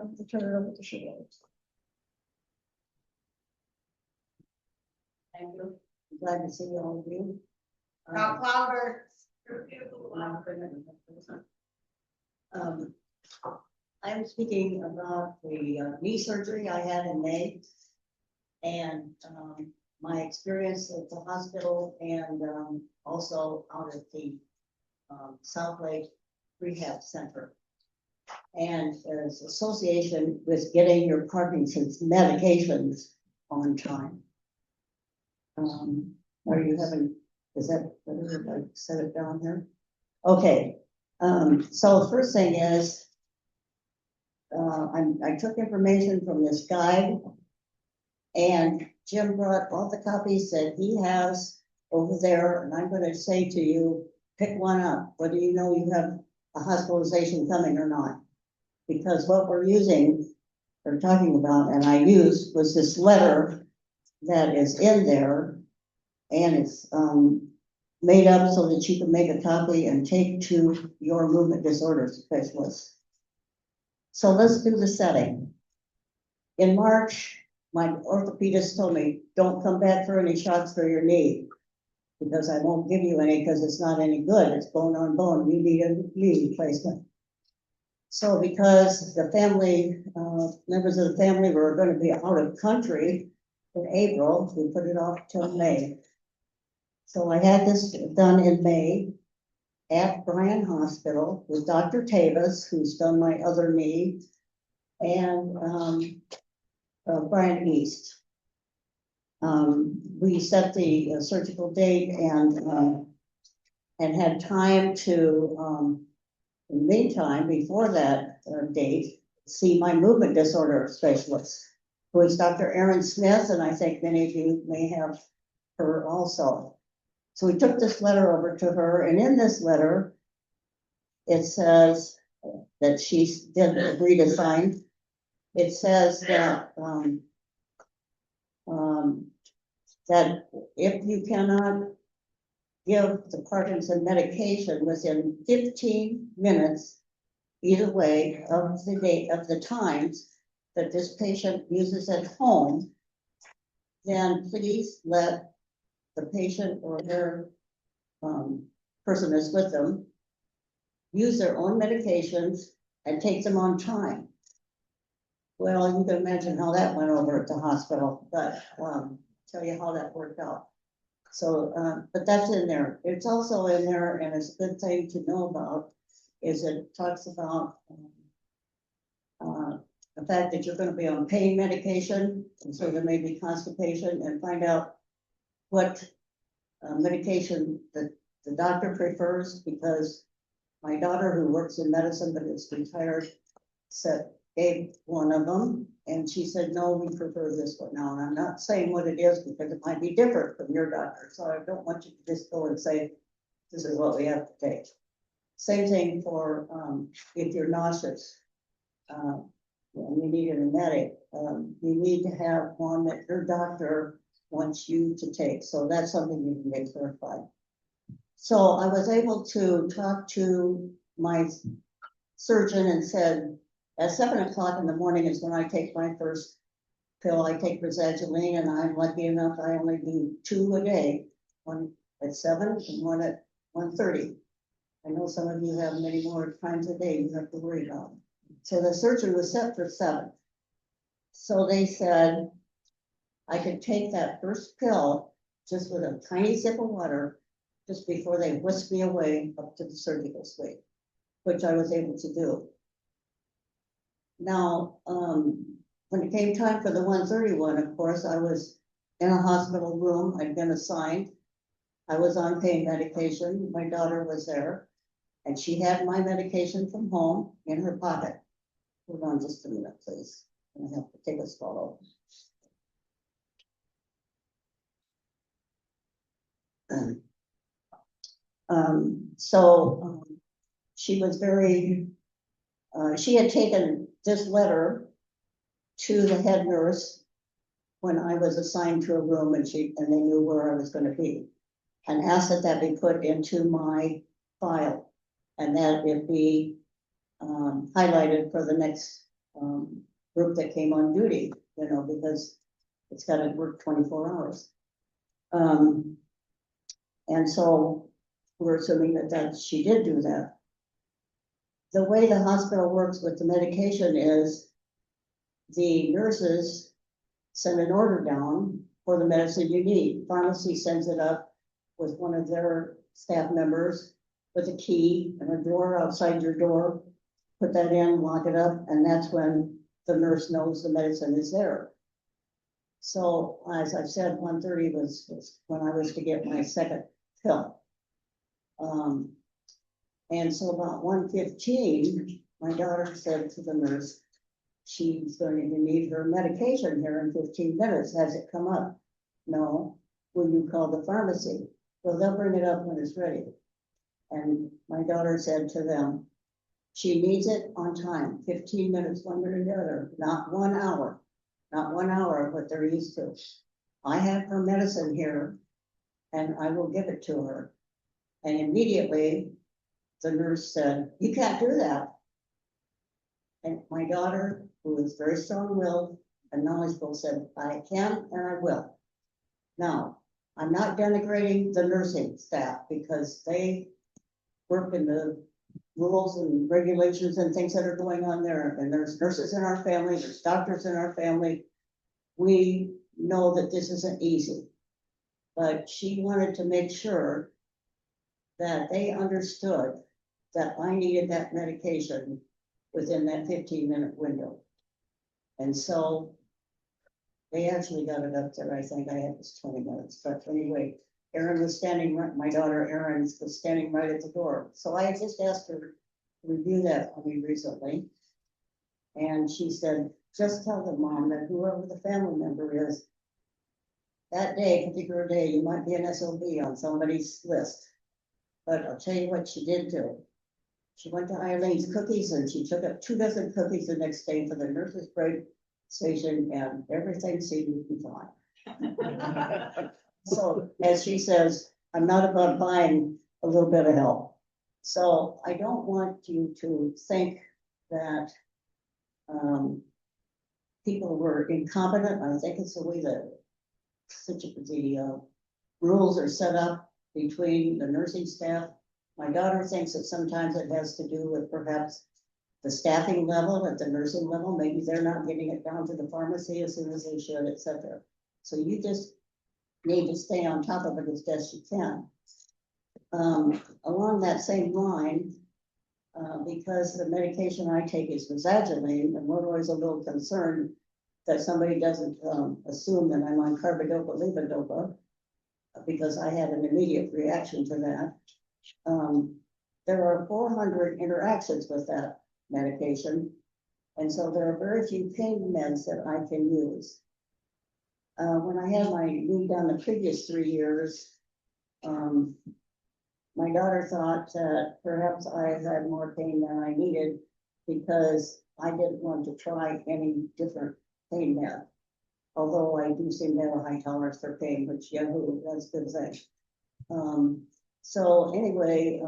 to turn it over to Sheila. Thank you. Glad to see all of you. Talk louder. I'm speaking about the knee surgery I had in May. And my experience at the hospital and also out at the South Lake Rehab Center. And there's association with getting your Parkinson's medications on time. Are you having, is that, did I set it down here? Okay, so first thing is, I took information from this guide, and Jim brought all the copies that he has over there, and I'm going to say to you, pick one up, whether you know you have a hospitalization coming or not. Because what we're using, or talking about, and I used, was this letter that is in there, and it's made up so that you can make a copy and take to your movement disorder specialist. So let's do the setting. In March, my orthopedist told me, don't come back for any shots for your knee, because I won't give you any because it's not any good. It's bone on bone. You need a knee replacement. So because the family, members of the family were going to be out of country in April, we put it off till May. So I had this done in May at Bryan Hospital with Dr. Tavis, who's done my other knee, and Brian East. We set the surgical date and had time to, in the meantime, before that date, see my movement disorder specialist, who is Dr. Erin Smith, and I think many of you may have her also. So we took this letter over to her, and in this letter, it says that she did agree to sign. It says that that if you cannot give the Parkinson medication within 15 minutes, either way of the date of the times that this patient uses at home, then please let the patient or their person is with them use their own medications and take them on time. Well, you can imagine how that went over at the hospital, but tell you how that worked out. So, but that's in there. It's also in there, and it's a good thing to know about, is it talks about the fact that you're going to be on pain medication, and so there may be constipation, and find out what medication that the doctor prefers, because my daughter, who works in medicine but is retired, gave one of them, and she said, no, we prefer this one now. And I'm not saying what it is because it might be different from your doctor. So I don't want you to just go and say, this is what we have to take. Same thing for if you're nauseous, and you need an emetic, you need to have one that your doctor wants you to take. So that's something you can get clarified. So I was able to talk to my surgeon and said, at 7 o'clock in the morning is when I take my first pill. I take Rezagiline, and I'm lucky enough I only do 2 a day, one at 7 and one at 1:30. I know some of you have many more times a day you have to worry about. So the surgery was set for 7. So they said I could take that first pill just with a tiny sip of water just before they whisked me away up to the surgical suite, which I was able to do. Now, when it came time for the 131, of course, I was in a hospital room. I'd been assigned. I was on pain medication. My daughter was there, and she had my medication from home in her pocket. Hold on just a minute, please. I have to take a swallow. She was very, she had taken this letter to the head nurse when I was assigned to a room, and they knew where I was going to be, and asked that that be put into my file and that it be highlighted for the next group that came on duty, you know, because it's gotta work 24 hours. And so we're assuming that she did do that. The way the hospital works with the medication is the nurses send an order down for the medicine you need. Pharmacy sends it up with one of their staff members with a key and a drawer outside your door. Put that in, lock it up, and that's when the nurse knows the medicine is there. So as I've said, 1:30 was when I was to get my second pill. And so about 1:15, my daughter said to the nurse, she's going to need her medication here in 15 minutes. Has it come up? No. Will you call the pharmacy? Well, they'll bring it up when it's ready. And my daughter said to them, she needs it on time, 15 minutes, one way or the other, not 1 hour, not 1 hour of what they're used to. I have her medicine here and I will give it to her. And immediately the nurse said, you can't do that. And my daughter, who is very strong-willed and knowledgeable, said, I can and I will. Now, I'm not denigrating the nursing staff because they work in the rules and regulations and things that are going on there. And there's nurses in our family, there's doctors in our family. We know that this isn't easy. But she wanted to make sure that they understood that I needed that medication within that 15-minute window. And so they actually got it up there. I think I had this 20 minutes, but anyway, Erin was standing right, my daughter Erin was standing right at the door. So I just asked her to review that for me recently. And she said, just tell them, Mom, that whoever the family member is, that day, particular day, you might be an SOB on somebody's list. But I'll tell you what she did do. She went to Eileen's Cookies and she took up 2 dozen cookies the next day for the nurses' break station, and everything seemed to be fine. So, as she says, I'm not above buying a little bit of help. So I don't want you to think that people were incompetent. I think it's the way the rules are set up between the nursing staff. My daughter thinks that sometimes it has to do with perhaps the staffing level at the nursing level. Maybe they're not getting it down to the pharmacy as soon as they should, etc. So you just need to stay on top of it as best you can. Along that same line, because the medication I take is misageline, and we're always a little concerned that somebody doesn't assume that I'm on carbidopa levodopa, because I had an immediate reaction to that. There are 400 interactions with that medication, and so there are very few pain meds that I can use. When I had my knee done the previous 3 years, my daughter thought that perhaps I had more pain than I needed because I didn't want to try any different pain med. Although I do seem to have a high tolerance for pain, which yahoo, that's a good thing. So anyway,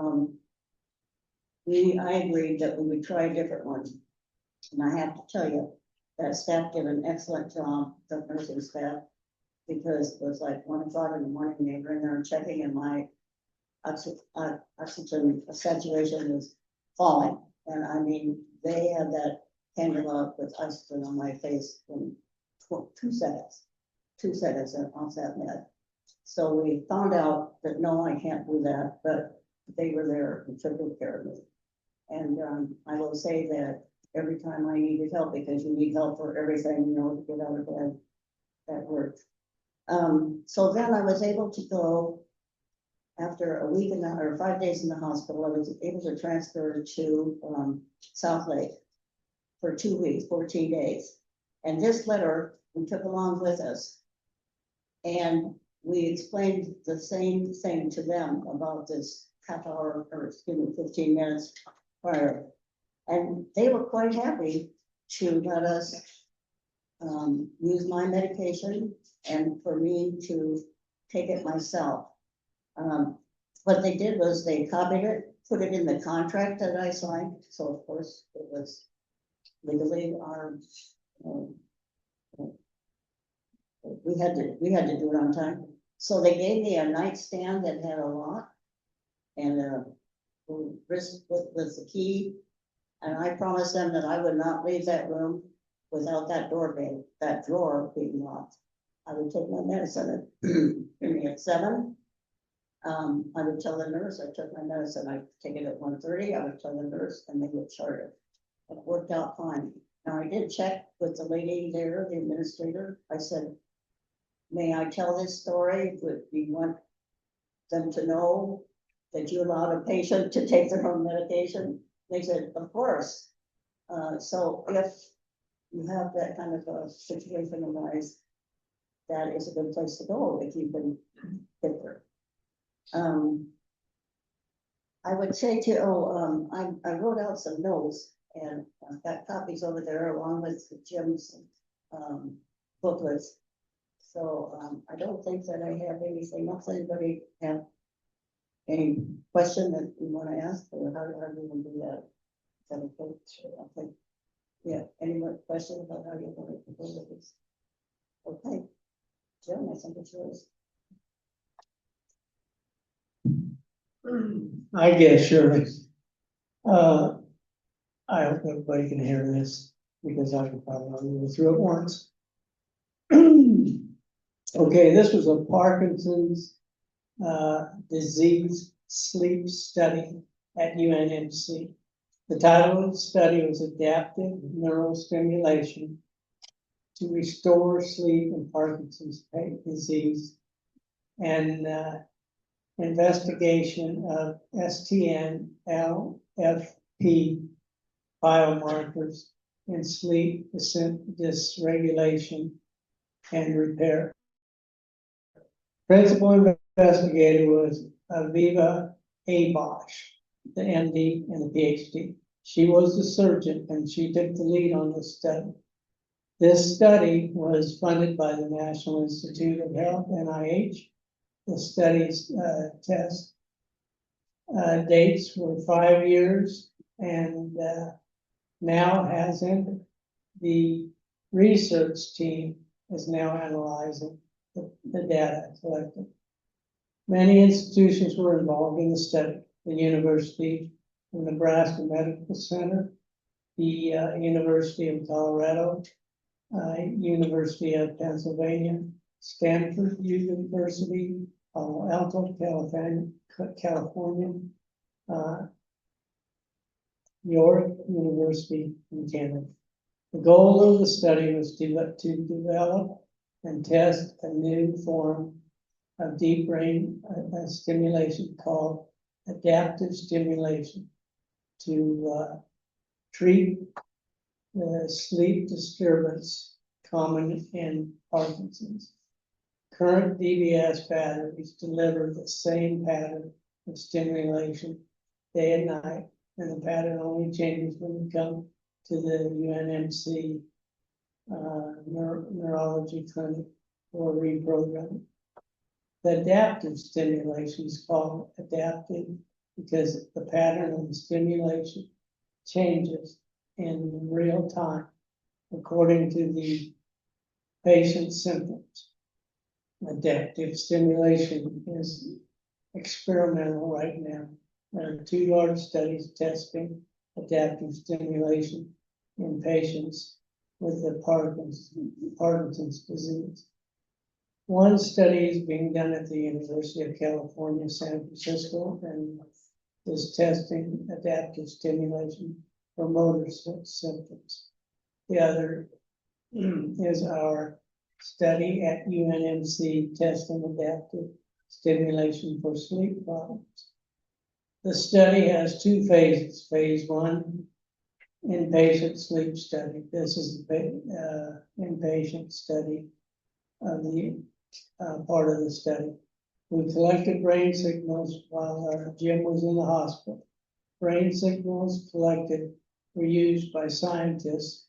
I agreed that we would try a different one. And I have to tell you, that staff did an excellent job, the nursing staff, because it was like 1 o'clock in the morning, they were in there checking, and my oxygen saturation was falling. And I mean, they had that cannula with oxygen on my face in 2 seconds, 2 seconds off that med. So we found out that no, I can't do that, but they were there and took good care of me. And I will say that every time I needed help, because you need help for everything, you know, to get out of bed, that worked. So then I was able to go, after a week or 5 days in the hospital, I was able to transfer to South Lake for 2 weeks, 14 days. And this letter we took along with us. And we explained the same thing to them about this half hour, or excuse me, 15 minutes prior. And they were quite happy to let us use my medication and for me to take it myself. What they did was they copied it, put it in the contract that I signed. So of course it was legally our, um, we had to do it on time. So they gave me a nightstand that had a lock and a wrist with the key. And I promised them that I would not leave that room without that drawer being locked. I would take my medicine at 7. I would tell the nurse I took my medicine. I'd take it at 1:30. I would tell the nurse and they would chart it. It worked out fine. Now I did check with the lady there, the administrator. I said, may I tell this story? Would you want them to know that you allowed a patient to take their own medication? They said, of course. So if you have that kind of a situation arise, that is a good place to go if you can get there. I would say to, I wrote out some notes and I've got copies over there along with Jim's booklets. So I don't think that I have anything else. Anybody have any question that you want to ask, or how do you want to do that? Is that okay? Sure, okay. Yeah, any more questions about how you're going to do this? Okay. Jim, I think it's yours. I guess, Shirley. I hope everybody can hear this because I can probably only go through it once. Okay, this was a Parkinson's disease sleep study at UNMC. The title of the study was Adaptive Neurostimulation to Restore Sleep in Parkinson's Disease, and investigation of STN LFP biomarkers in sleep dysregulation and repair. Principal investigator was Aviva Abosh, the MD and the PhD. She was the surgeon and she took the lead on this study. This study was funded by the National Institute of Health, NIH. The study's test dates were 5 years and now has ended. The research team is now analyzing the data collected. Many institutions were involved in the study. The University of Nebraska Medical Center, the University of Colorado, University of Pennsylvania, Stanford University, Palo Alto, California, York University in Canada. The goal of the study was to develop and test a new form of deep brain stimulation called adaptive stimulation to treat the sleep disturbance common in Parkinson's. Current DBS batteries deliver the same pattern of stimulation day and night, and the pattern only changes when you come to the UNMC neurology clinic for reprogramming. The adaptive stimulation is called adaptive because the pattern of the stimulation changes in real time according to the patient's symptoms. Adaptive stimulation is experimental right now. There are 2 large studies testing adaptive stimulation in patients with the Parkinson's disease. One study is being done at the University of California, San Francisco, and is testing adaptive stimulation for motor symptoms. The other is our study at UNMC testing adaptive stimulation for sleep problems. The study has 2 phases. Phase 1, inpatient sleep study. This is the inpatient study of the part of the study. We collected brain signals while Jim was in the hospital. Brain signals collected were used by scientists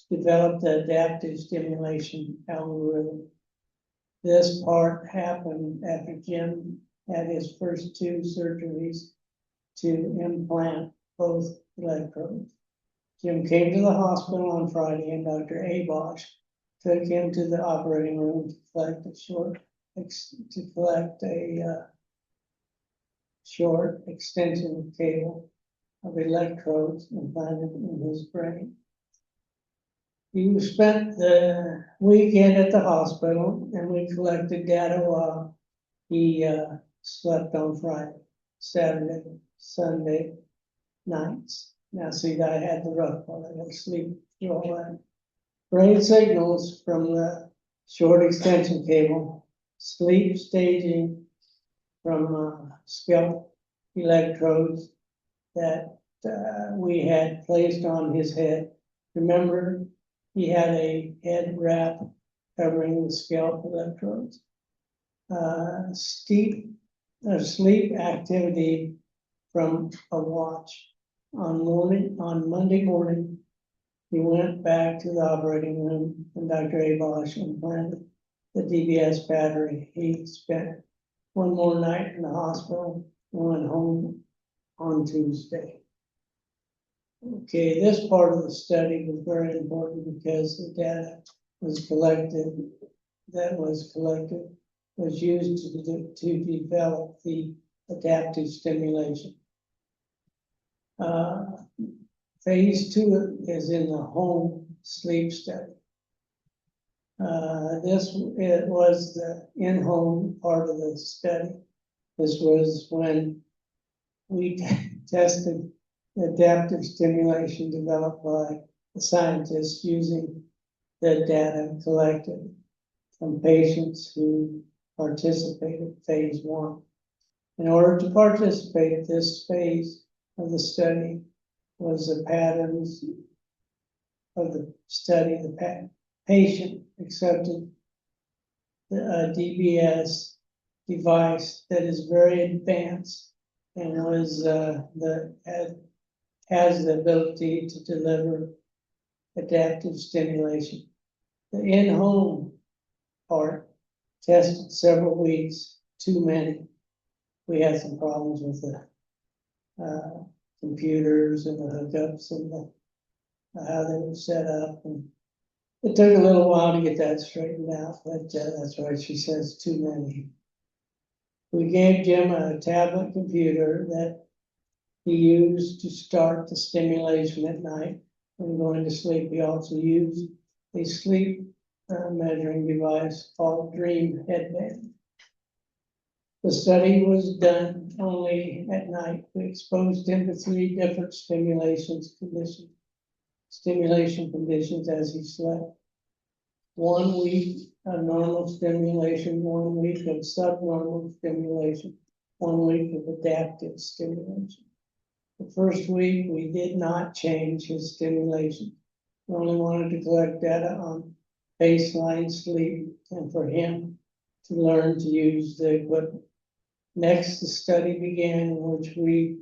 to develop the adaptive stimulation algorithm. This part happened after Jim had his first 2 surgeries to implant both electrodes. Jim came to the hospital on Friday and Dr. Abosh took him to the operating room to collect a short extension cable of electrodes implanted in his brain. He spent the weekend at the hospital and we collected data while he slept on Friday, Saturday, Sunday nights. Now see, I had the rough part, I had to sleep through all that. Brain signals from the short extension cable, sleep staging from scalp electrodes that we had placed on his head. Remember, he had a head wrap covering the scalp electrodes. Sleep activity from a watch. On Monday morning, he went back to the operating room and Dr. Abosh implanted the DBS battery. He spent one more night in the hospital and went home on Tuesday. Okay, this part of the study was very important because the data was collected, was used to develop the adaptive stimulation. Phase 2 is in the home sleep study. It was the in-home part of the study. This was when we tested adaptive stimulation developed by the scientists using the data collected from patients who participated phase 1. In order to participate, this phase of the study was the patterns of the study. The patient accepted the DBS device that is very advanced and has the ability to deliver adaptive stimulation. The in-home part tested several weeks, too many. We had some problems with the computers and the hookups and how they were set up. And it took a little while to get that straightened out, but that's right, she says too many. We gave Jim a tablet computer that he used to start the stimulation at night when going to sleep. He also used a sleep measuring device called Dream Headband. The study was done only at night. We exposed him to 3 different stimulation conditions as he slept. 1 week of normal stimulation, 1 week of subnormal stimulation, 1 week of adaptive stimulation. The first week, we did not change his stimulation. We only wanted to collect data on baseline sleep and for him to learn to use the equipment. Next, the study began in which we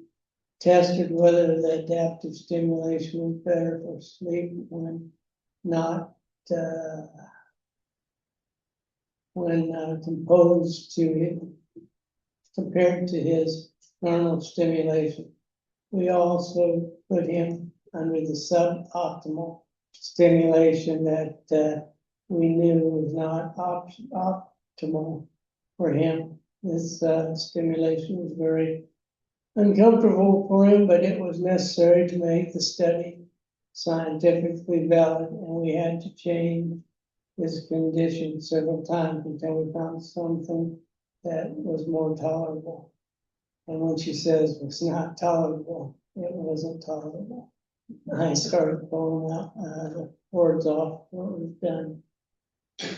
tested whether the adaptive stimulation was better for sleep when compared to his normal stimulation. We also put him under the suboptimal stimulation that we knew was not optimal for him. This stimulation was very uncomfortable for him, but it was necessary to make the study scientifically valid, and we had to change his condition several times until we found something that was more tolerable. And when she says it's not tolerable, it wasn't tolerable. I started pulling out the words off what was done.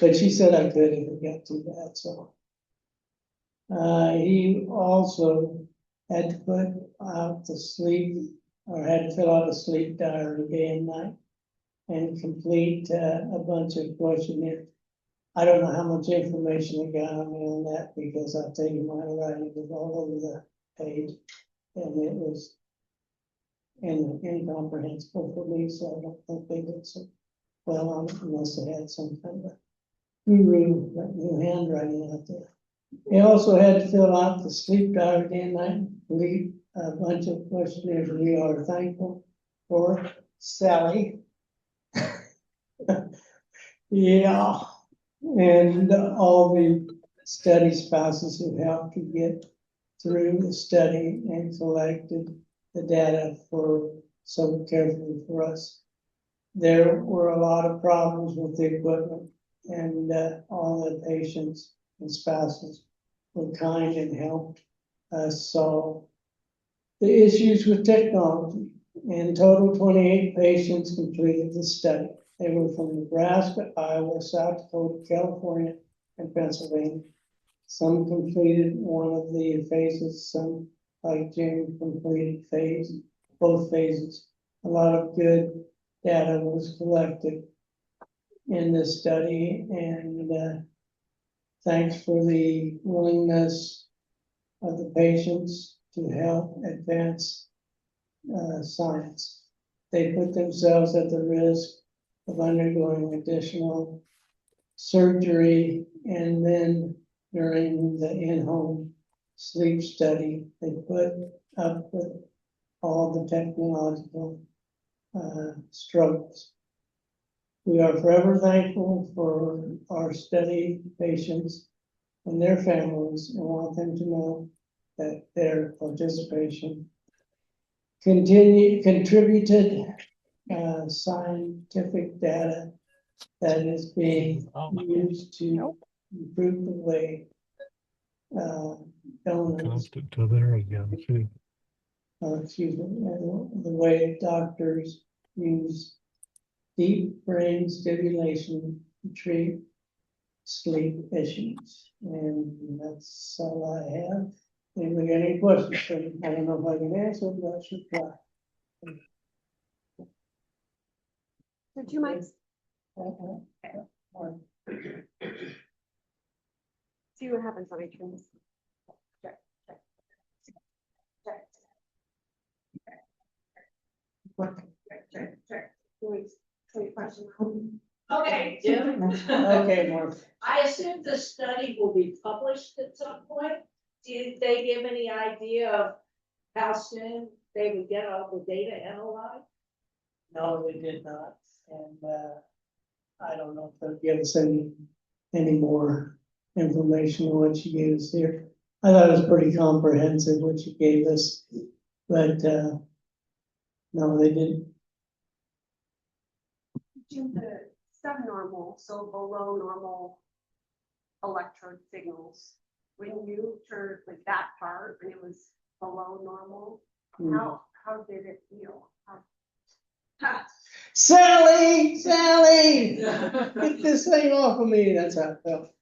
But she said I could if it got too bad, so. He also had to put out the sleep, or had to fill out a sleep diary day and night and complete a bunch of questionnaires. I don't know how much information it got on me on that because I'll tell you my writing was all over the page and it was incomprehensible for me, so I don't think they did so well on it unless they had some kind of new handwriting out there. He also had to fill out the sleep diary day and night, complete a bunch of questionnaires we are thankful for, Sally. Yeah, and all the study spouses who helped to get through the study and collected the data so carefully for us. There were a lot of problems with the equipment, and all the patients and spouses were kind and helped us solve the issues with technology. In total, 28 patients completed the study. They were from Nebraska, Iowa, South Dakota, California, and Pennsylvania. Some completed one of the phases, some, like Jim, completed both phases. A lot of good data was collected in this study, and thanks for the willingness of the patients to help advance science. They put themselves at the risk of undergoing additional surgery, and then during the in-home sleep study, they put up with all the technological struggles. We are forever thankful for our study patients and their families, and want them to know that their participation contributed scientific data that is being used to improve the way donors, To there again, too. excuse me, the way doctors use deep brain stimulation to treat sleep issues. And that's all I have. Anybody got any questions for me? I don't know if I can answer, but I should try. There are two mics. See what happens when I turn this. Check, check, check, check. Wait, question. Okay, Jim. Okay, Mark. I assume the study will be published at some point. Did they give any idea of how soon they would get all the data analyzed? No, they did not, and I don't know if they'll give us any more information on what she gave us here. I thought it was pretty comprehensive what she gave us, but no, they didn't. Do the subnormal, so below normal electrode signals, when you turned like that part, when it was below normal, how did it feel? Sally, get this thing off of me. That's how it felt.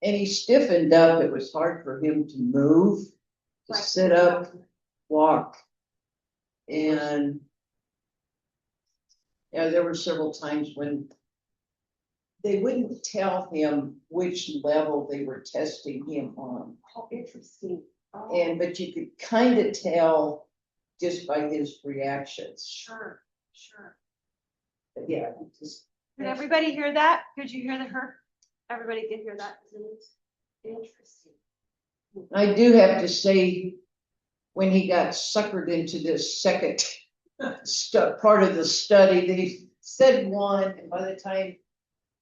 And he stiffened up. It was hard for him to move, to Like, sit up, walk. And yeah, there were several times when they wouldn't tell him which level they were testing him on. Oh, interesting. Oh, But you could kind of tell just by his reactions. sure, sure. But yeah, just Did everybody hear that? Could you hear her? Everybody did hear that. Interesting. I do have to say, when he got suckered into this second part of the study, they said one, and by the time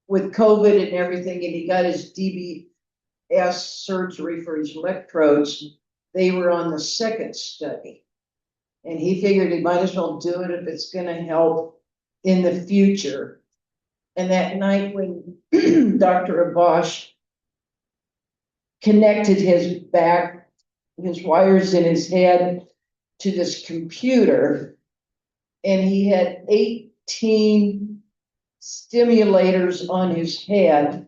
with COVID and everything, and he got his DBS surgery for his electrodes, they were on the second study. And he figured he might as well do it if it's gonna help in the future. And that night when Dr. Abosh connected his back, his wires in his head to this computer, and he had 18 stimulators on his head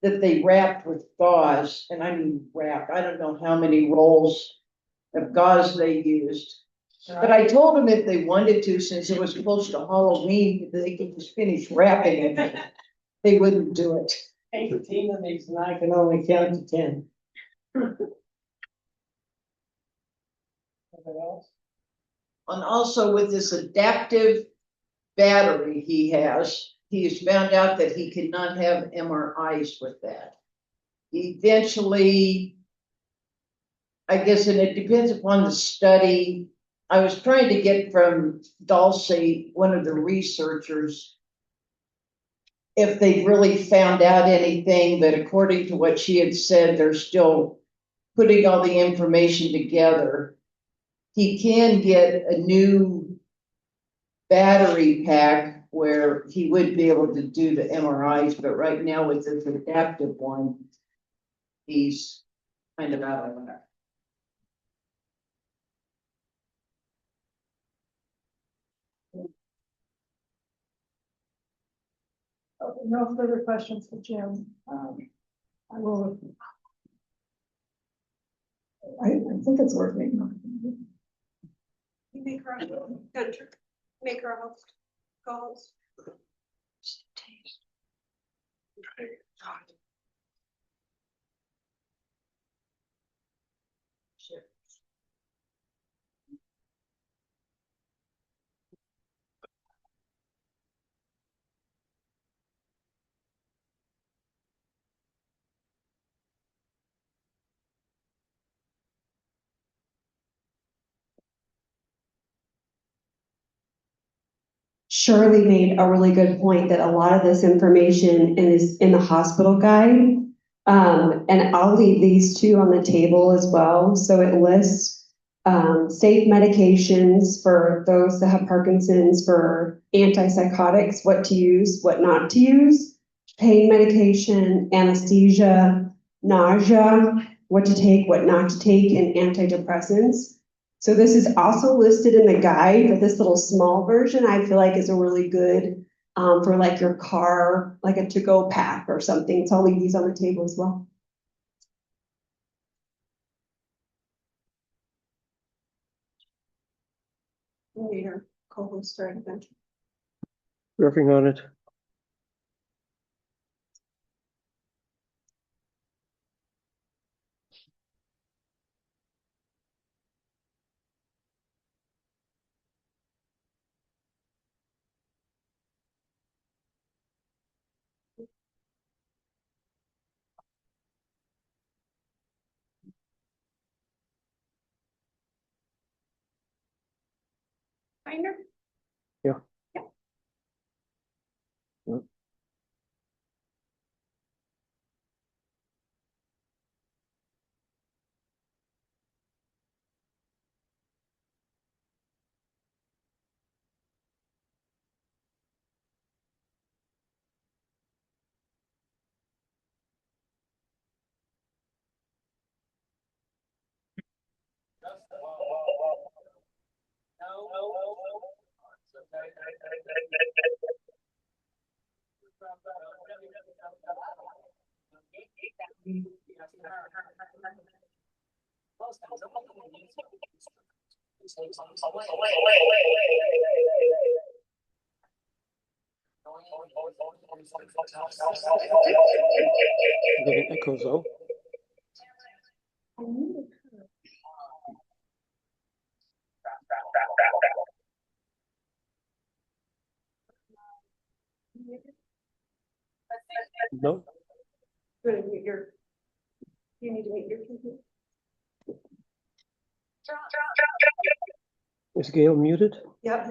that they wrapped with gauze, and I mean wrapped. I don't know how many rolls of gauze they used. But I told them if they wanted to, since it was close to Halloween, they could just finish wrapping it. They wouldn't do it. 18 of these, and I can only count to 10. Anybody else? And also with this adaptive battery he has found out that he cannot have MRIs with that. Eventually, I guess, and it depends upon the study, I was trying to get from Dulce, one of the researchers, if they really found out anything, but according to what she had said, they're still putting all the information together. He can get a new battery pack where he would be able to do the MRIs, but right now with this adaptive one, he's kind of out of that. Okay, no further questions for Jim. I will. I think it's working. You make her a Gunter, make her a host, co-host. Shirley made a really good point that a lot of this information is in the hospital guide. And I'll leave these two on the table as well. So it lists safe medications for those that have Parkinson's, for antipsychotics, what to use, what not to use, pain medication, anesthesia, nausea, what to take, what not to take, and antidepressants. So this is also listed in the guide, but this little small version I feel like is a really good for like your car, like a to-go pack or something. So I'll leave these on the table as well. You need her co-host for an event. Working on it. Find her. Yeah. Yeah. Yep. Getting echoes though. No. Good, mute your. You need to mute your computer. Is Gail muted? Yep.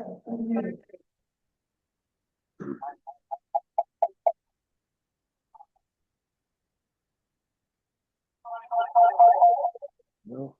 No.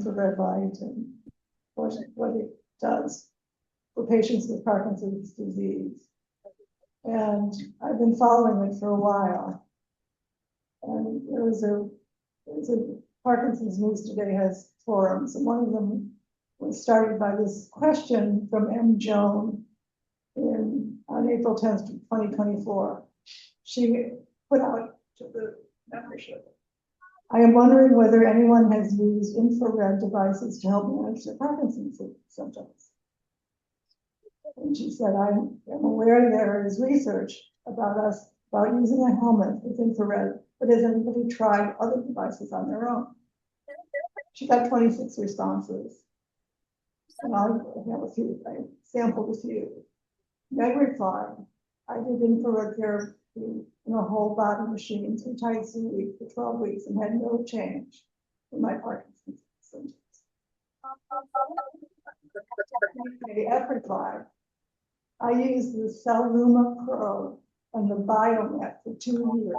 The red light and what it does for patients with Parkinson's disease. And I've been following it for a while. And there was a Parkinson's News Today has forums, and one of them was started by this question from M. Joan on April 10th, 2024. She put out to the membership, I am wondering whether anyone has used infrared devices to help manage their Parkinson's symptoms. And she said, I am aware there is research about using a helmet with infrared, but has anybody tried other devices on their own? She got 26 responses. And I have a few, I sampled a few. Meg replied, I did infrared therapy in a whole body machine 3 times a week for 12 weeks and had no change in my Parkinson's symptoms. F replied, I used the Celluma Pro and the Biomet for 2 years.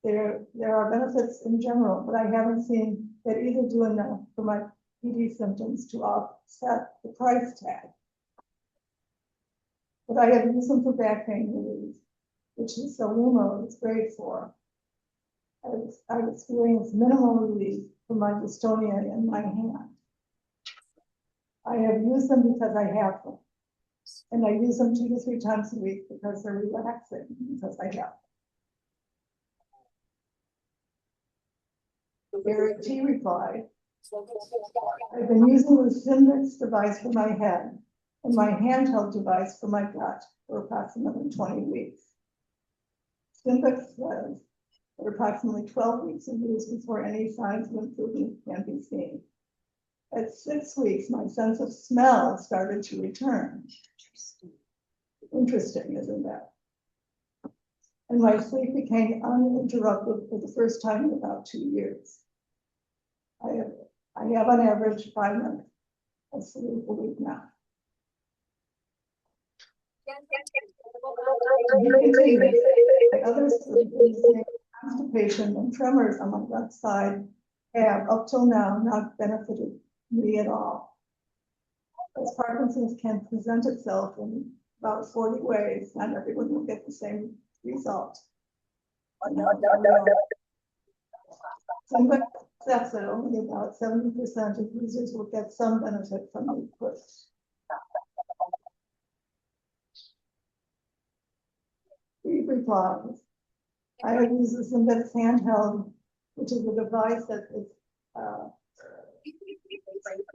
There are benefits in general, but I haven't seen that either do enough for my PD symptoms to offset the price tag. But I have used them for back pain relief, which the Celluma is great for. I've experienced minimal relief from my dystonia in my hand. I have used them because I have them. And I use them 2 to 3 times a week because they're relaxing, because I have them. Eric T replied, I've been using the Symbix device for my head and my handheld device for my gut for approximately 20 weeks. Symbix says that approximately 12 weeks of use before any signs of improvement can be seen. At 6 weeks, my sense of smell started to return. Interesting, isn't that? And my sleep became uninterrupted for the first time in about 2 years. I have on average 5 minutes of sleep a week now. Others constipation and tremors on my left side have up till now not benefited me at all. As Parkinson's can present itself in about 40 ways, not everyone will get the same result. Somebody accepts that only about 70% of users will get some benefit from the push. He replies, I have used the Symbix handheld, which is a device that is a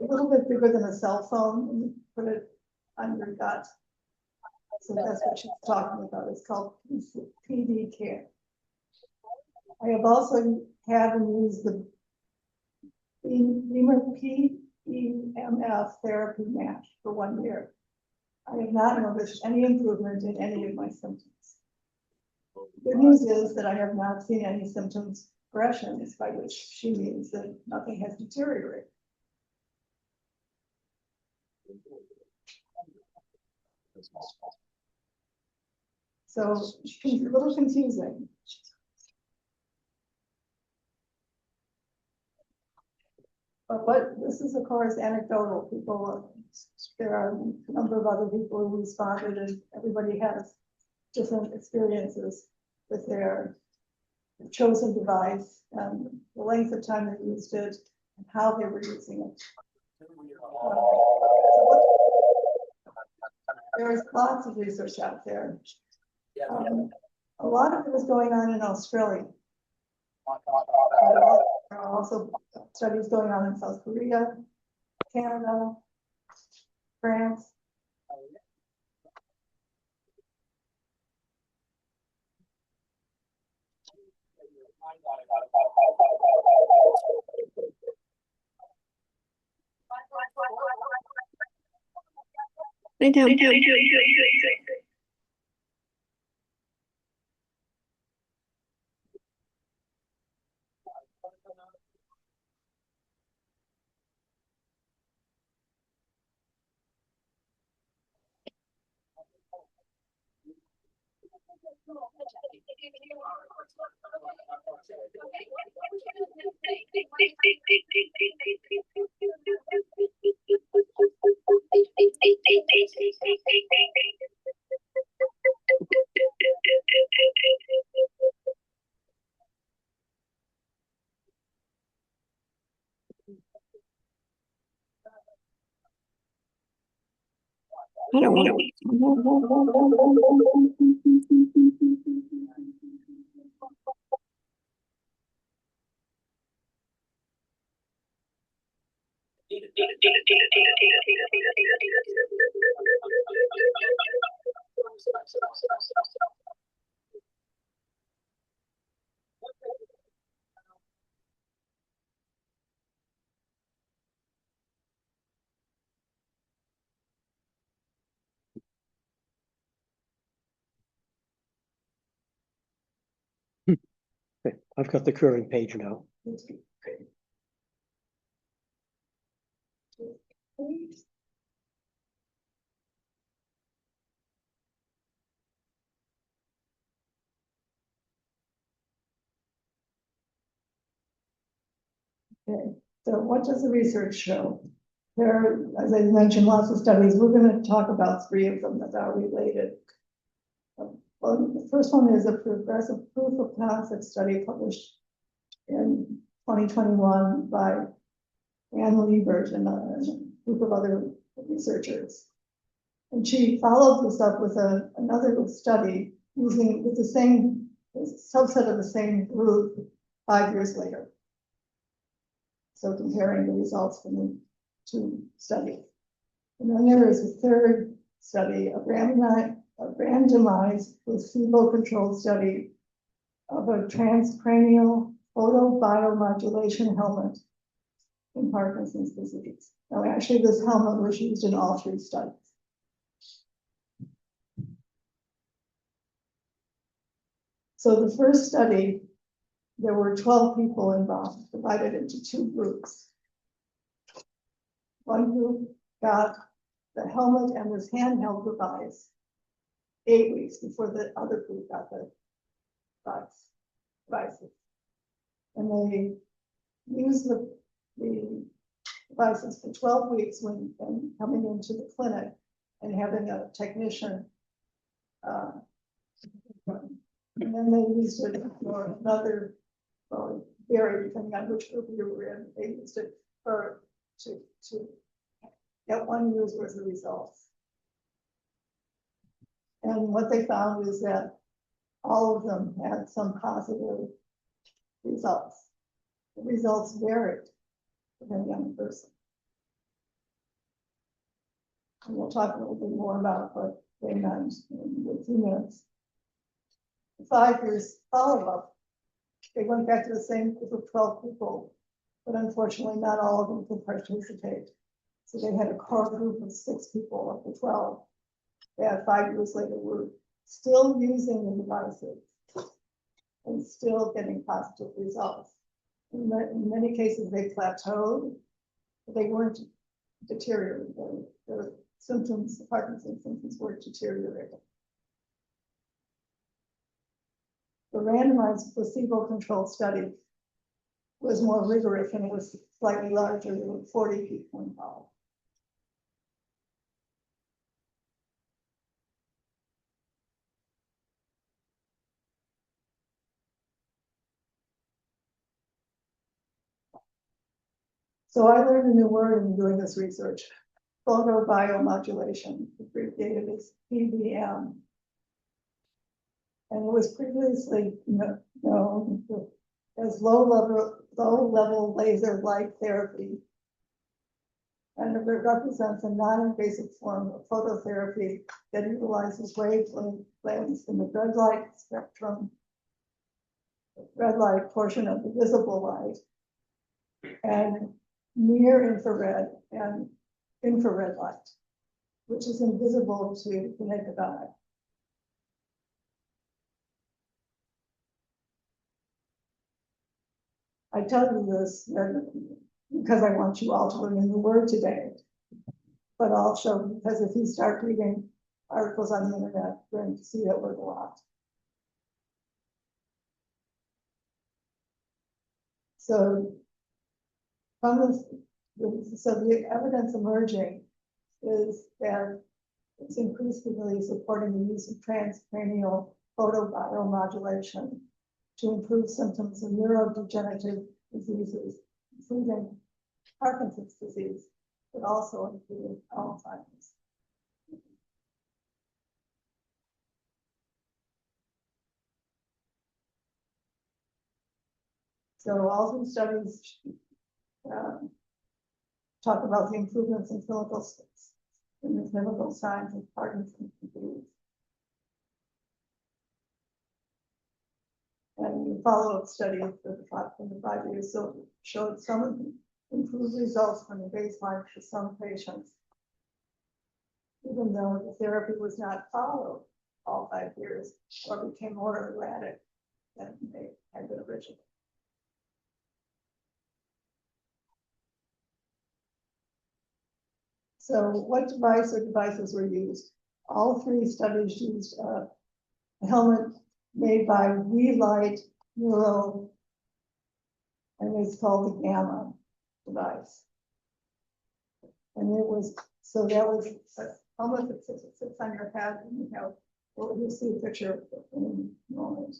little bit bigger than a cell phone, and you put it on your gut. So that's what she's talking about. It's called PD Care. I have also had and used the Beamer PEMF therapy match for 1 year. I have not noticed any improvement in any of my symptoms. Good news is that I have not seen any symptoms progressions, by which she means that nothing has deteriorated. So it's a little confusing. But this is, of course, anecdotal. People, there are a number of other people who responded, and everybody has different experiences with their chosen device and the length of time they used it and how they were using it. There's lots of research out there. A lot of it is going on in Australia. There are also studies going on in South Korea, Canada, France. I don't want Okay, I've got the current page now. Okay, so what does the research show? There are, as I mentioned, lots of studies. We're gonna talk about 3 of them that are related. Well, the first one is a progressive proof of concept study published in 2021 by Anne Liebert and a group of other researchers. And she followed this up with another study using with the same subset of the same group 5 years later. So comparing the results from the 2 studies. And then there is a third study, a randomized placebo-controlled study of a transcranial photobiomodulation helmet in Parkinson's disease. Now, actually, this helmet was used in all 3 studies. So the first study, there were 12 people involved, divided into 2 groups. One group got the helmet and this handheld device 8 weeks before the other group got the devices. And they used the devices for 12 weeks when coming into the clinic and having a technician. And then they used it for another, vary depending on which group you were in, they used it for to get 1 year's worth of results. And what they found is that all of them had some positive results. The results varied depending on the person. And we'll talk a little bit more about what they meant in a few minutes. 5 years follow-up, they went back to the same group of 12 people, but unfortunately not all of them could participate. So they had a core group of 6 people of the 12 that 5 years later were still using the devices and still getting positive results. In many cases, they plateaued, but they weren't deteriorating. Their symptoms, the Parkinson's symptoms were deteriorating. The randomized placebo-controlled study was more rigorous and it was slightly larger. There were 40 people involved. So I learned a new word in doing this research, photobiomodulation, abbreviated as PBM. And it was previously known as low-level laser light therapy. And it represents a non-invasive form of phototherapy that utilizes wavelengths in the red light spectrum, the red light portion of the visible light, and near infrared and infrared light, which is invisible to the naked eye. I tell you this because I want you all to learn a new word today, but also because if you start reading articles on the internet, you're going to see that word a lot. So from this, so the evidence emerging is that it's increasingly supporting the use of transcranial photobiomodulation to improve symptoms of neurodegenerative diseases, including Parkinson's disease, but also including Alzheimer's. So all three studies talk about the improvements in the clinical signs of Parkinson's disease. And the follow-up study for the 5 years so showed some improved results from the baseline for some patients, even though the therapy was not followed all 5 years or became more erratic than they had been originally. So what device or devices were used? All three studies used a helmet made by Relight Neuro, and it's called the Gamma device. And it was, so that was a helmet that sits on your head, and you have, well, you'll see a picture in a moment.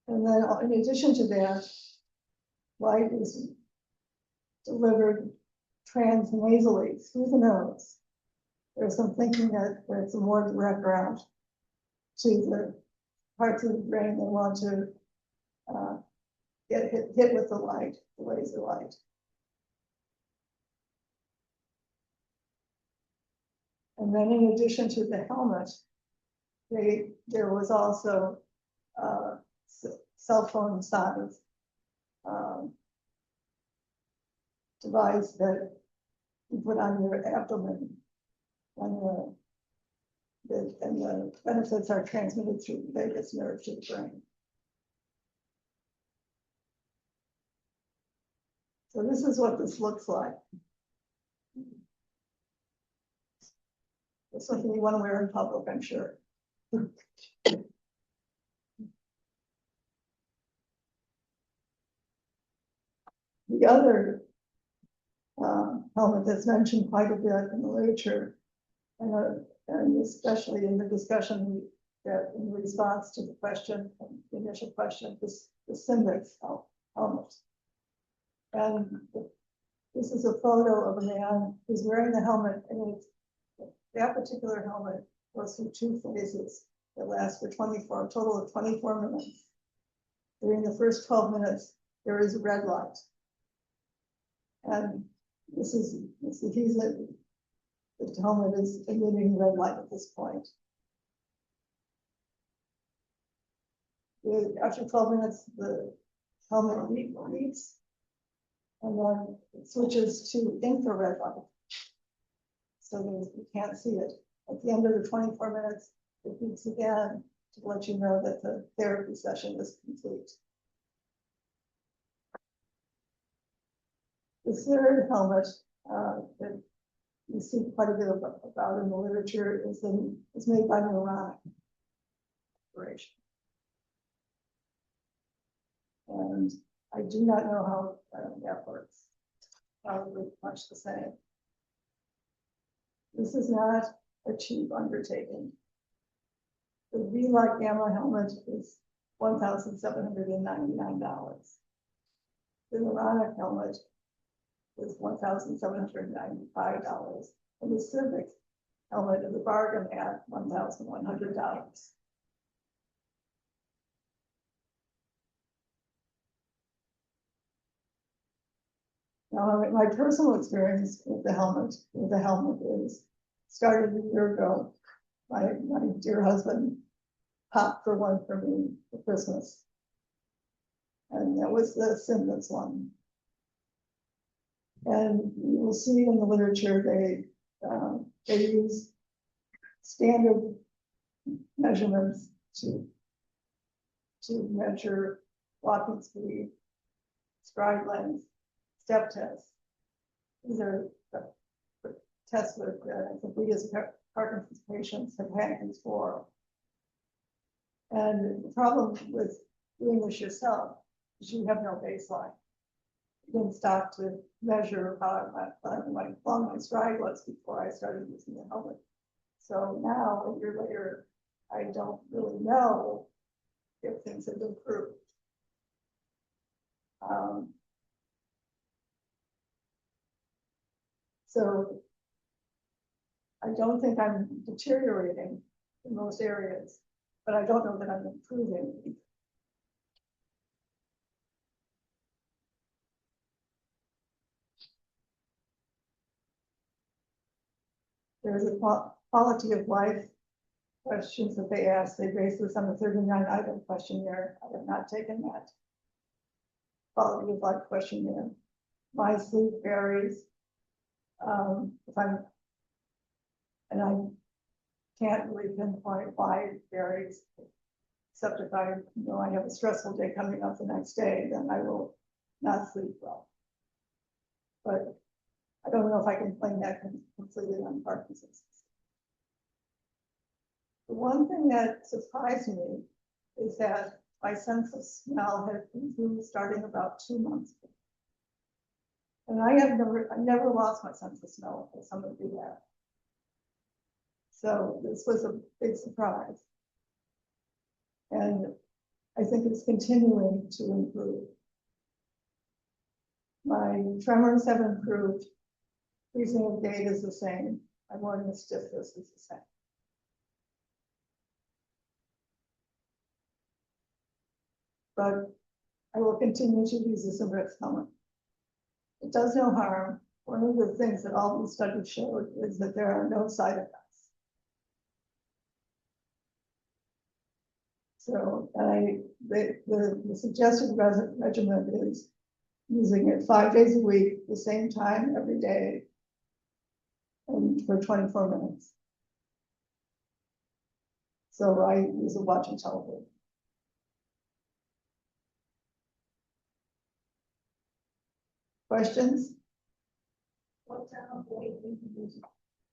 And then in addition to that, light is delivered transnasally through the nose. There's some thinking that it's a more direct route to the parts of the brain that want to get hit with the light, the laser light. And then in addition to the helmet, there was also cell phone size device that you put on your abdomen, and the benefits are transmitted through the vagus nerve to the brain. So this is what this looks like. It's something you want to wear in public, I'm sure. The other helmet that's mentioned quite a bit in the literature, and especially in the discussion that in response to the question, the initial question, the Symbix helmet. And this is a photo of a man who's wearing the helmet, and that particular helmet goes through 2 phases that last for a total of 24 minutes. During the first 12 minutes, there is a red light. And the helmet is emitting red light at this point. After 12 minutes, the helmet beeps, and then it switches to infrared light. So you can't see it. At the end of the 24 minutes, it beeps again to let you know that the therapy session is complete. The third helmet that you see quite a bit about in the literature is made by Neuronic Corporation. And I do not know how that works. Probably much the same. This is not a cheap undertaking. The V-Light Gamma helmet is $1,799. The Neuronic helmet is $1,795, and the Civic helmet is a bargain at $1,100. Now, my personal experience with the helmet is started a year ago. My dear husband popped for one for me for Christmas, and that was the Symbix one. And you will see in the literature they use standard measurements to measure walking speed, stride length, step tests. These are tests that I think we as Parkinson's patients have had before. And the problem with doing this yourself is you have no baseline. You didn't stop to measure how long my stride was before I started using the helmet. So now, a year later, I don't really know if things have improved. So I don't think I'm deteriorating in most areas, but I don't know that I'm improving. there's a quality of life questions that they ask. They base this on the 39-item questionnaire. I have not taken that quality of life questionnaire. My sleep varies. If I'm, and I can't really pinpoint why it varies, except if I know I have a stressful day coming up the next day, then I will not sleep well. But I don't know if I can blame that completely on Parkinson's. The one thing that surprised me is that my sense of smell has improved starting about 2 months ago. And I never lost my sense of smell until somebody do that. So this was a big surprise. And I think it's continuing to improve. My tremors have improved. Freezing of gait is the same. My morning stiffness is the same. But I will continue to use this index helmet. It does no harm. One of the things that all these studies showed is that there are no side effects. So the suggested regimen is using it 5 days a week, the same time every day, and for 24 minutes. So I use a watching television. Questions?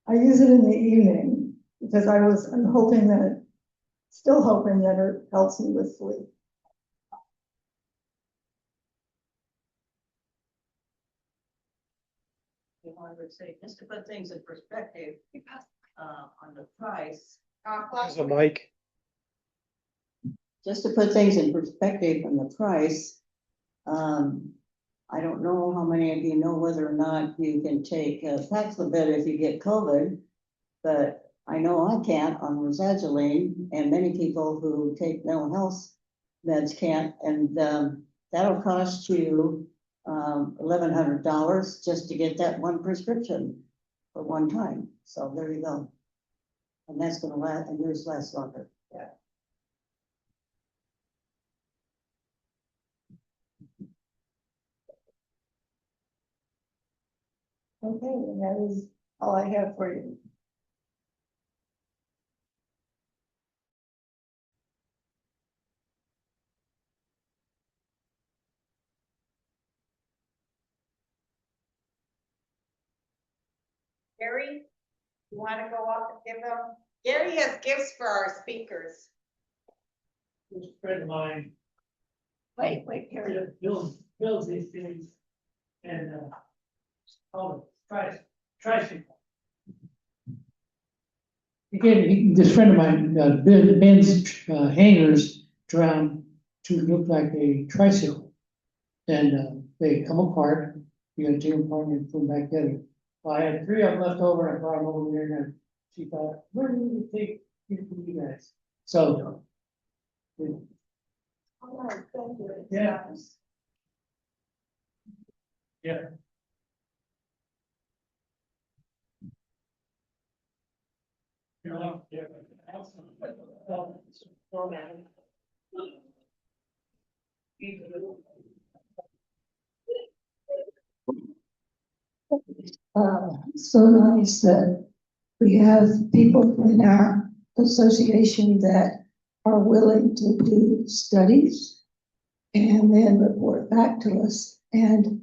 I use it in the evening because I'm hoping that, still hoping that it helps me with sleep. I would say, just to put things in perspective, on the price. There's a mic. Just to put things in perspective on the price, I don't know how many of you know whether or not you can take Paxlovid if you get COVID, but I know I can't on Rosagiline, and many people who take mental health meds can't, and that'll cost you $1,100 just to get that one prescription for one time. So there you go. And that's gonna last, and yours lasts longer. Yeah. Okay, and that is all I have for you. Gary, you want to go up and give them? Gary has gifts for our speakers. This friend of mine, Wait, Gary. builds these things and, called it tricycle. Again, this friend of mine, bends hangers around to look like a tricycle. And, they come apart, you gotta take them apart and put them back together. Well, I had 3 of them left over, I brought them over there, and she thought, where do you take you guys? So. All right, thank you. Yeah. Yeah. So nice that we have people in our association that are willing to do studies and then report back to us. And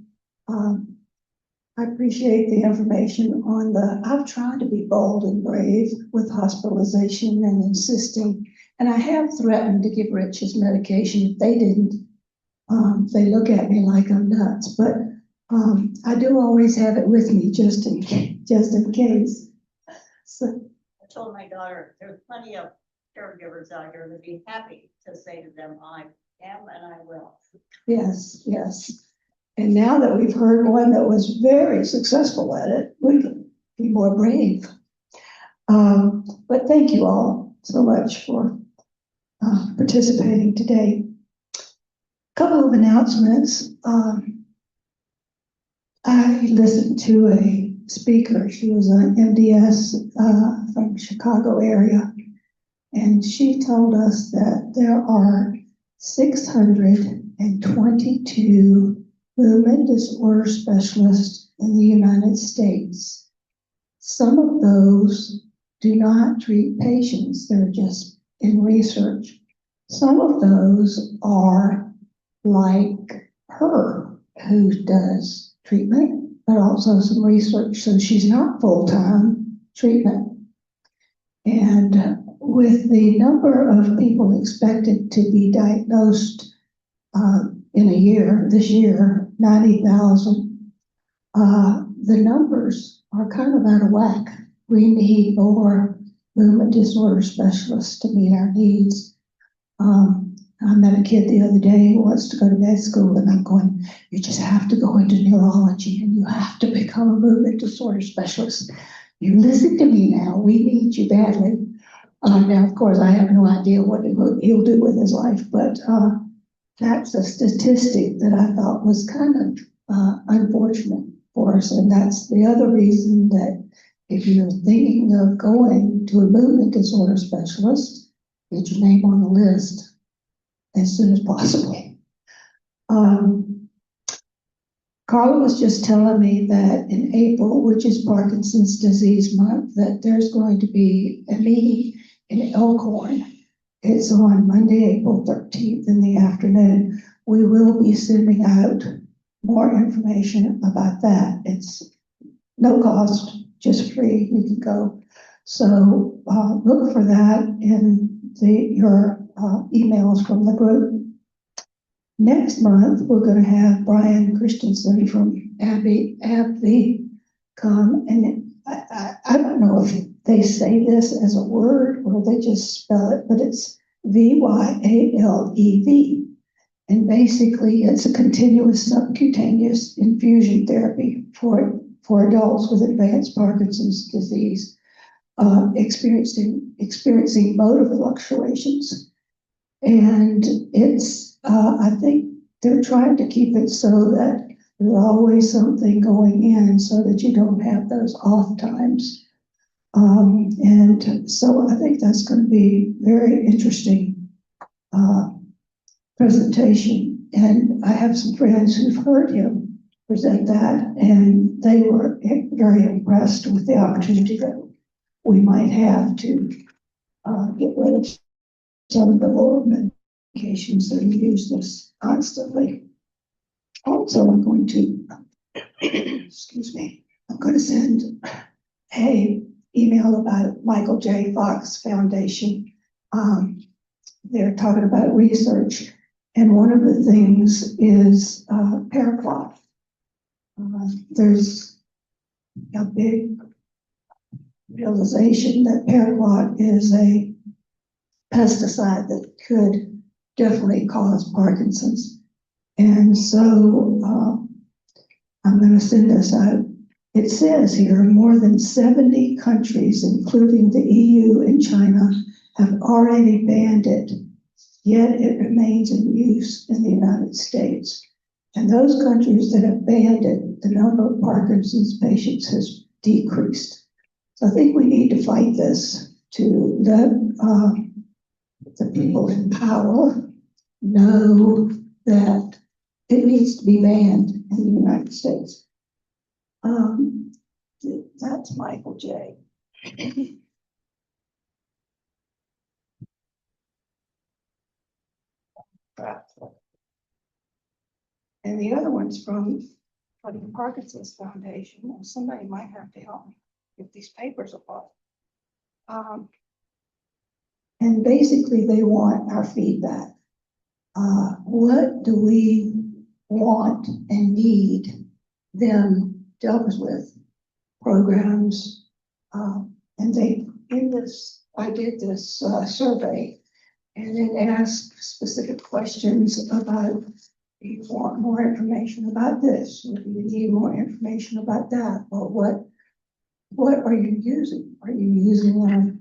I appreciate the information on I've tried to be bold and brave with hospitalization and insisting, and I have threatened to give Rich his medication if they didn't. They look at me like I'm nuts, but I do always have it with me just in case. So I told my daughter, there's plenty of caregivers out here that'd be happy to say to them, I am and I will. yes. And now that we've heard one that was very successful at it, we can be more brave. But thank you all so much for participating today. Couple of announcements. I listened to a speaker. She was an MDS from Chicago area. And she told us that there are 622 movement disorder specialists in the United States. Some of those do not treat patients, they're just in research. Some of those are like her, who does treatment, but also some research, so she's not full-time treatment. And with the number of people expected to be diagnosed in a year, this year, 90,000, the numbers are kind of out of whack. We need more movement disorder specialists to meet our needs. I met a kid the other day who wants to go to med school, and I'm going, you just have to go into neurology and you have to become a movement disorder specialist. You listen to me now, we need you badly. Now, of course, I have no idea what he'll do with his life, but that's a statistic that I thought was kind of unfortunate for us. And that's the other reason that if you're thinking of going to a movement disorder specialist, get your name on the list as soon as possible. Carla was just telling me that in April, which is Parkinson's Disease Month, that there's going to be a meeting in Elkhorn. It's on Monday, April 13th in the afternoon. We will be sending out more information about that. It's no cost, just free, you can go. So look for that in your emails from the group. Next month, we're going to have Brian Christensen from AbbVie come, and I don't know if they say this as a word or they just spell it, but it's VYALEV. And basically, it's a continuous subcutaneous infusion therapy for adults with advanced Parkinson's disease, experiencing motor fluctuations. And it's, I think they're trying to keep it so that there's always something going in so that you don't have those off times. And so I think that's going to be very interesting presentation. And I have some friends who've heard him present that, and they were very impressed with the opportunity that we might have to get rid of some of the oral medications that we use this constantly. Also, I'm going to, excuse me, I'm going to send a email about Michael J. Fox Foundation. They're talking about research, and one of the things is paraquat. There's a big realization that paraquat is a pesticide that could definitely cause Parkinson's. And so I'm going to send this out. It says here more than 70 countries, including the EU and China, have already banned it, yet it remains in use in the United States. And those countries that have banned it, the number of Parkinson's patients has decreased. So I think we need to fight this to let the people in power know that it needs to be banned in the United States. That's Michael J. And the other one's from the Parkinson's Foundation, and somebody might have to help me get these papers apart. And basically they want our feedback. What do we want and need them to help us with? Programs, and they, in this, I did this survey, and it asked specific questions about, do you want more information about this? Or do you need more information about that? Or what are you using? Are you using our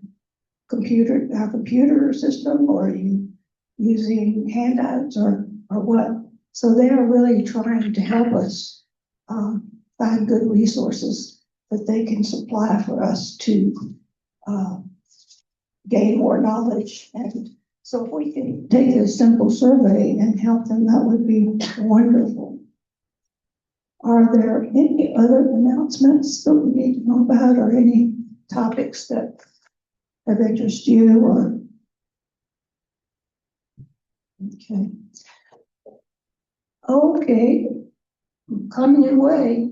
computer system, or are you using handouts, or what? So they are really trying to help us find good resources. that they can supply for us to, gain more knowledge. And so if we can take a simple survey and help them, that would be wonderful. Are there any other announcements that we need to know about, or any topics that of interest you, or? Okay. Okay, coming your way.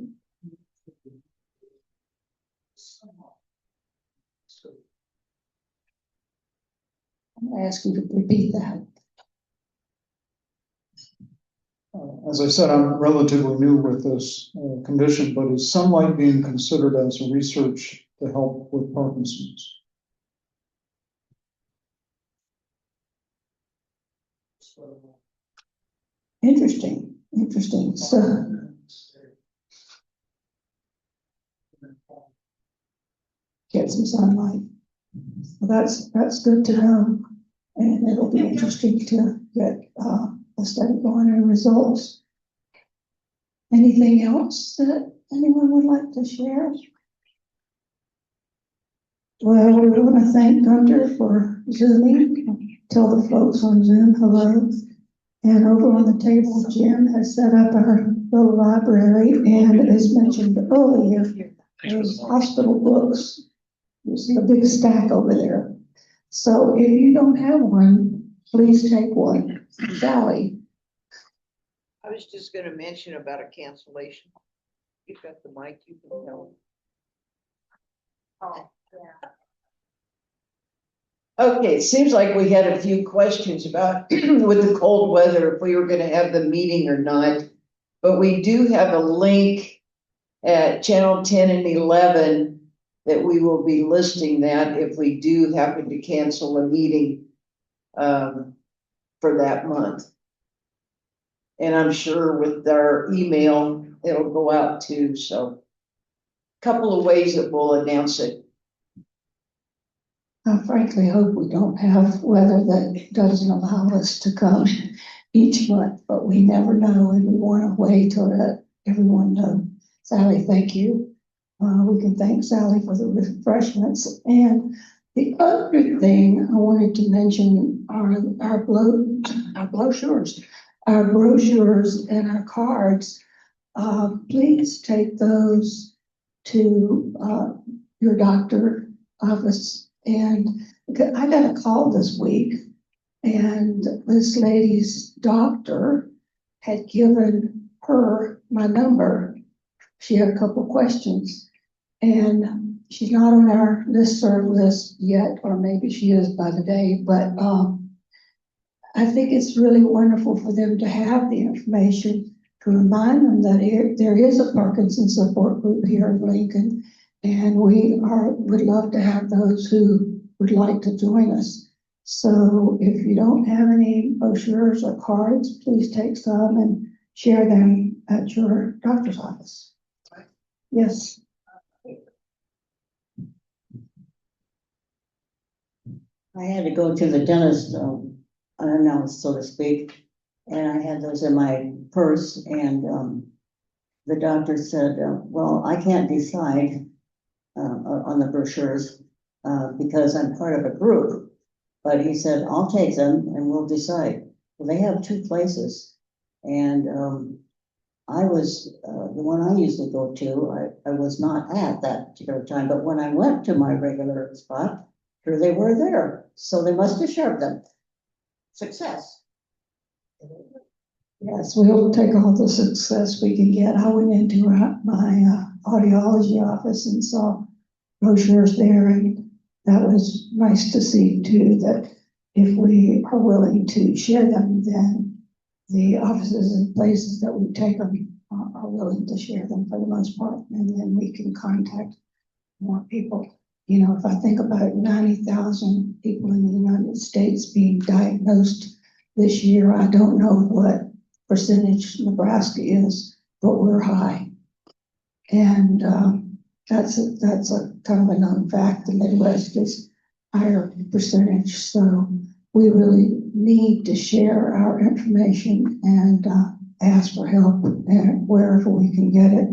I'm gonna ask you to repeat that. As I said, I'm relatively new with this condition, but is sunlight being considered as a research to help with Parkinson's? Interesting, interesting. So, get some sunlight. Well, that's good to know, and it'll be interesting to get a study going and results. Anything else that anyone would like to share? Well, we want to thank Gunter for Zooming. Tell the folks on Zoom hello. And over on the table, Jim has set up our little library, and as mentioned earlier, there's hospital books. You see a big stack over there. So if you don't have one, please take one. Sally. I was just gonna mention about a cancellation. You've got the mic, you can tell. Oh, yeah. Okay, it seems like we had a few questions about with the cold weather, if we were gonna have the meeting or not. But we do have a link at channel 10 and 11 that we will be listing that if we do happen to cancel a meeting for that month. And I'm sure with our email, it'll go out too, so a couple of ways that we'll announce it. I frankly hope we don't have weather that doesn't allow us to come each month, but we never know, and we want to wait till let everyone know. Sally, thank you. We can thank Sally for the refreshments. And the other thing I wanted to mention are our brochures and our cards. Please take those to your doctor office. And I got a call this week, and this lady's doctor had given her my number. She had a couple questions, and she's not on our listserv list yet, or maybe she is by the day, but I think it's really wonderful for them to have the information to remind them that there is a Parkinson's support group here in Lincoln, and we would love to have those who would like to join us. So if you don't have any brochures or cards, please take some and share them at your doctor's office. Yes. I had to go to the dentist, unannounced, so to speak, and I had those in my purse, and the doctor said, well, I can't decide on the brochures because I'm part of a group, but he said, I'll take them and we'll decide. Well, they have two places, and I was, the one I usually go to, I was not at that particular time, but when I went to my regular spot, here they were there. So they must have shared them. Success. Yes, we'll take all the success we can get. I went into my audiology office and saw brochures there, and that was nice to see too, that if we are willing to share them, then the offices and places that we take them are willing to share them for the most part, and then we can contact more people. You know, if I think about 90,000 people in the United States being diagnosed this year, I don't know what percentage Nebraska is, but we're high. And that's a kind of a known fact. The Midwest is higher percentage. So we really need to share our information and ask for help and wherever we can get it.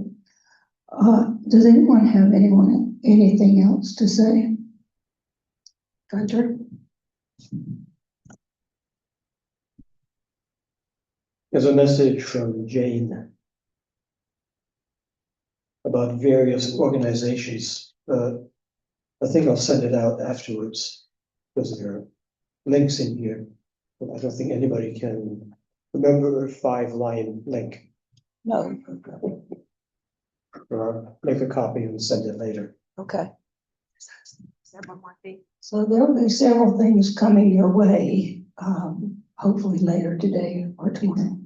Does anyone have anything else to say? Gunter? There's a message from Jane about various organizations. I think I'll send it out afterwards because there are links in here. But I don't think anybody can remember a 5-line link. No. Or make a copy and send it later. Okay. Is there one more thing? So there'll be several things coming your way, hopefully later today or tomorrow.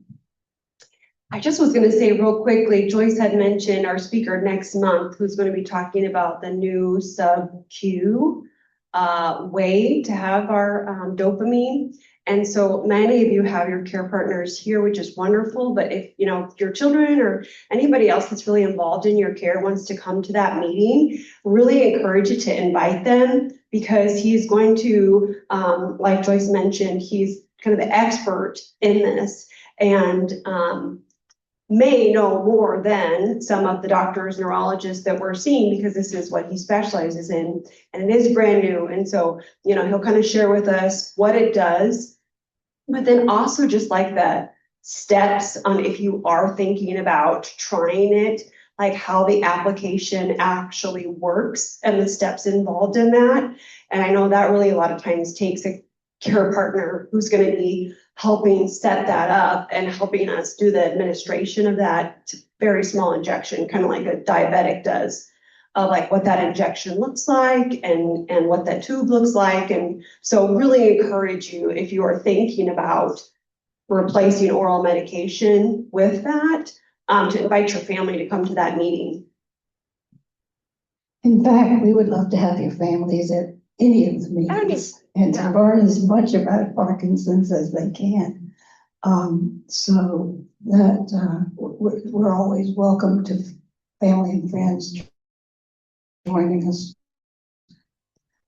I just was gonna say real quickly, Joyce had mentioned our speaker next month, who's gonna be talking about the new sub-Q way to have our dopamine. And so many of you have your care partners here, which is wonderful, but if, you know, your children or anybody else that's really involved in your care wants to come to that meeting, really encourage you to invite them, because he's going to, like Joyce mentioned, he's kind of the expert in this, and may know more than some of the doctors, neurologists that we're seeing, because this is what he specializes in, and it is brand new. And so, you know, he'll kind of share with us what it does, but then also just like the steps on if you are thinking about trying it, like how the application actually works and the steps involved in that. And I know that really a lot of times takes a care partner who's going to be helping set that up and helping us do the administration of that very small injection, kind of like a diabetic does, of like what that injection looks like and what that tube looks like. And so really encourage you, if you are thinking about replacing oral medication with that, to invite your family to come to that meeting. In fact, we would love to have your families at any of the meetings and to learn as much about Parkinson's as they can. So that we're always welcome to family and friends joining us.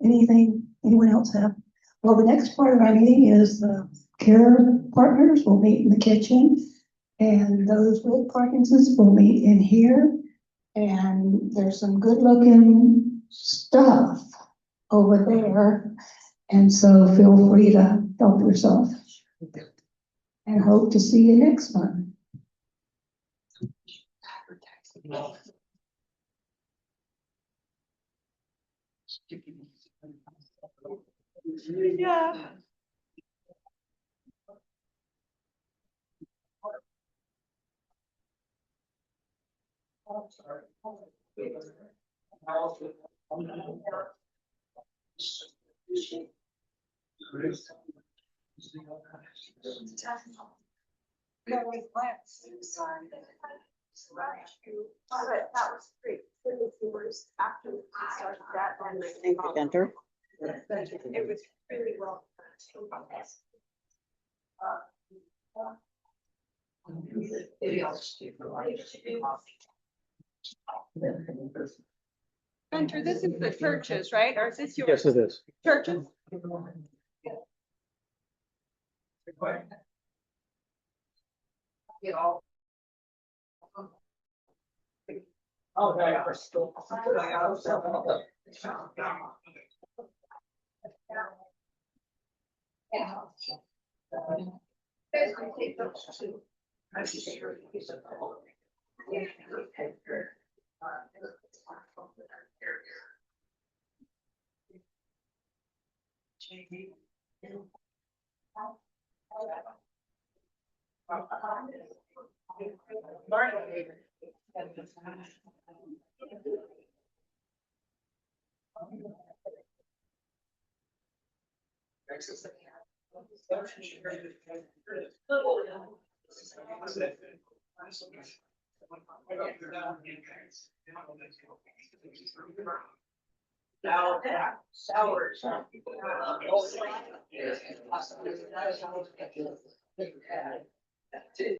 Anyone else have? Well, the next part of our meeting is the care partners will meet in the kitchen, and those with Parkinson's will meet in here. And there's some good looking stuff over there. And so feel free to help yourself. And hope to see you next month. Yeah. But that was great. It was yours after we started that. And I Thank you, Gunter. It was really well. Gunter, this is the churches, right? Or is this yours? Yes, it is. Churches? Showers.